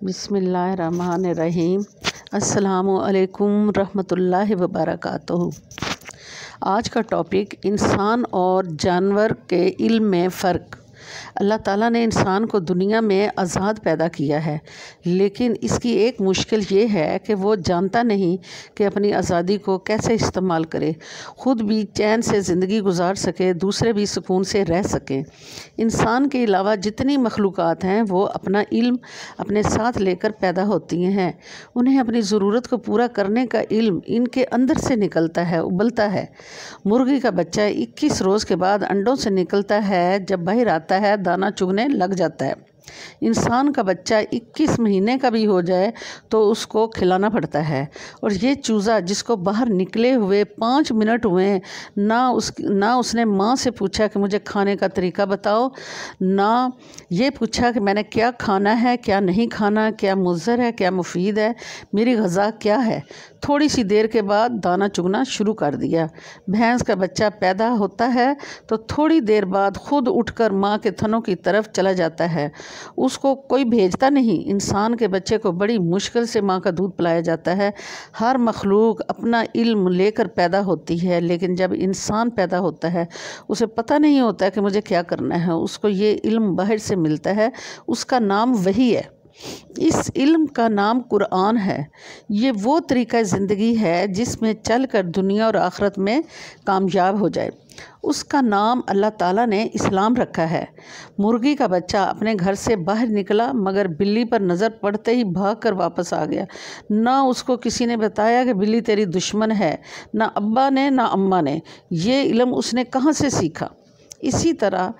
बिस्मिल्लाहिर्रहमानिर्रहीम। अस्सलामुअलैकुम रहमतुल्लाहि वबरकातुहू। आज का टॉपिक इंसान और जानवर के इल्म में फ़र्क। अल्लाह ताला ने इंसान को दुनिया में आज़ाद पैदा किया है, लेकिन इसकी एक मुश्किल ये है कि वो जानता नहीं कि अपनी आज़ादी को कैसे इस्तेमाल करे, ख़ुद भी चैन से ज़िंदगी गुजार सके, दूसरे भी सुकून से रह सकें। इंसान के अलावा जितनी मखलूक़ात हैं वो अपना इल्म अपने साथ लेकर पैदा होती हैं। उन्हें अपनी ज़रूरत को पूरा करने का इल्म इनके अंदर से निकलता है, उबलता है। मुर्गी का बच्चा 21 रोज़ के बाद अंडों से निकलता है, जब बाहर आता है दाना चुगने लग जाता है। इंसान का बच्चा 21 महीने का भी हो जाए तो उसको खिलाना पड़ता है, और ये चूज़ा जिसको बाहर निकले हुए 5 मिनट हुए, ना उसने माँ से पूछा कि मुझे खाने का तरीका बताओ, ना ये पूछा कि मैंने क्या खाना है, क्या नहीं खाना, क्या मुज़र है, क्या मुफीद है, मेरी ग़ज़ा क्या है। थोड़ी सी देर के बाद दाना चुगना शुरू कर दिया। भैंस का बच्चा पैदा होता है तो थोड़ी देर बाद खुद उठकर माँ के थनों की तरफ चला जाता है, उसको कोई भेजता नहीं। इंसान के बच्चे को बड़ी मुश्किल से माँ का दूध पिलाया जाता है। हर मखलूक अपना इल्म लेकर पैदा होती है, लेकिन जब इंसान पैदा होता है उसे पता नहीं होता कि मुझे क्या करना है। उसको ये इल्म बाहर से मिलता है, उसका नाम वही है। इस इल्म का नाम कुरान है। ये वो तरीक़ा ज़िंदगी है जिसमें चल कर दुनिया और आखिरत में कामयाब हो जाए। उसका नाम अल्लाह ताला ने इस्लाम रखा है। मुर्गी का बच्चा अपने घर से बाहर निकला, मगर बिल्ली पर नज़र पड़ते ही भाग कर वापस आ गया। ना उसको किसी ने बताया कि बिल्ली तेरी दुश्मन है, ना अब्बा ने ना अम्मा ने। ये इल्म उसने कहाँ से सीखा। इसी तरह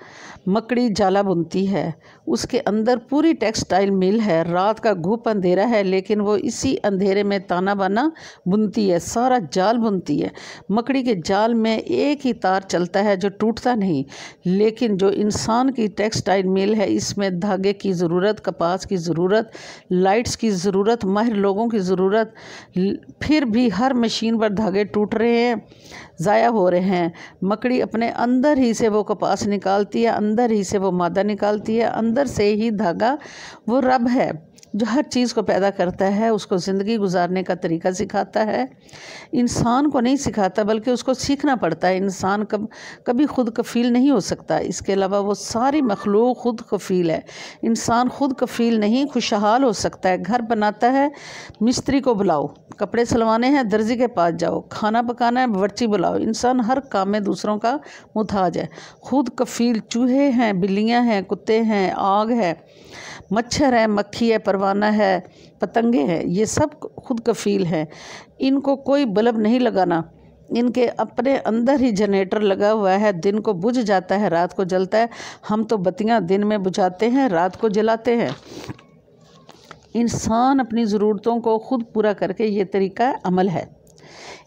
मकड़ी जाला बुनती है, उसके अंदर पूरी टेक्सटाइल मिल है। रात का घुप अंधेरा है, लेकिन वो इसी अंधेरे में ताना बाना बुनती है, सारा जाल बुनती है। मकड़ी के जाल में एक ही तार चलता है जो टूटता नहीं, लेकिन जो इंसान की टेक्सटाइल मिल है, इसमें धागे की ज़रूरत, कपास की ज़रूरत, लाइट्स की ज़रूरत, माहिर लोगों की ज़रूरत, फिर भी हर मशीन पर धागे टूट रहे हैं, ज़ाया हो रहे हैं। मकड़ी अपने अंदर ही से वो कपास निकालती है, अंदर ही से वो मादा निकालती है, अंदर से ही धागा। वो रब है जो हर चीज़ को पैदा करता है, उसको ज़िंदगी गुजारने का तरीका सिखाता है। इंसान को नहीं सिखाता, बल्कि उसको सीखना पड़ता है। इंसान कभी खुद कफ़ील नहीं हो सकता, इसके अलावा वो सारी मखलूक खुद कफ़ील है। इंसान खुद कफ़ील नहीं, खुशहाल हो सकता है। घर बनाता है, मिस्त्री को बुलाओ, कपड़े सिलवाने हैं दर्जी के पास जाओ, खाना पकाना है बावर्ची बुलाओ। इंसान हर काम में दूसरों का मुताज है। खुद कफ़ील चूहे हैं, बिल्लियाँ हैं, कुत्ते हैं, आग है, मच्छर है, मक्खी है, परवाना है, पतंगे हैं, ये सब खुद कफ़ील हैं। इनको कोई बल्ब नहीं लगाना, इनके अपने अंदर ही जनरेटर लगा हुआ है। दिन को बुझ जाता है, रात को जलता है। हम तो बत्तियां दिन में बुझाते हैं, रात को जलाते हैं। इंसान अपनी ज़रूरतों को खुद पूरा करके ये तरीका अमल है।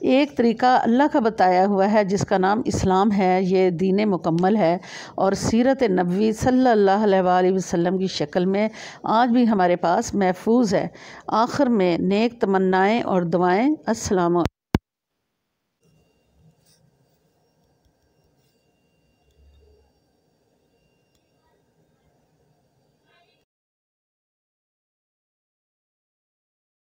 एक तरीका अल्लाह का बताया हुआ है जिसका नाम इस्लाम है। ये दीन मुकम्मल है और सीरत नबवी सल्लल्लाहु अलैहि वसल्लम की शक्ल में आज भी हमारे पास महफूज है। आखिर में नेक तमन्नाएँ और दुआएँ। अस्सलाम।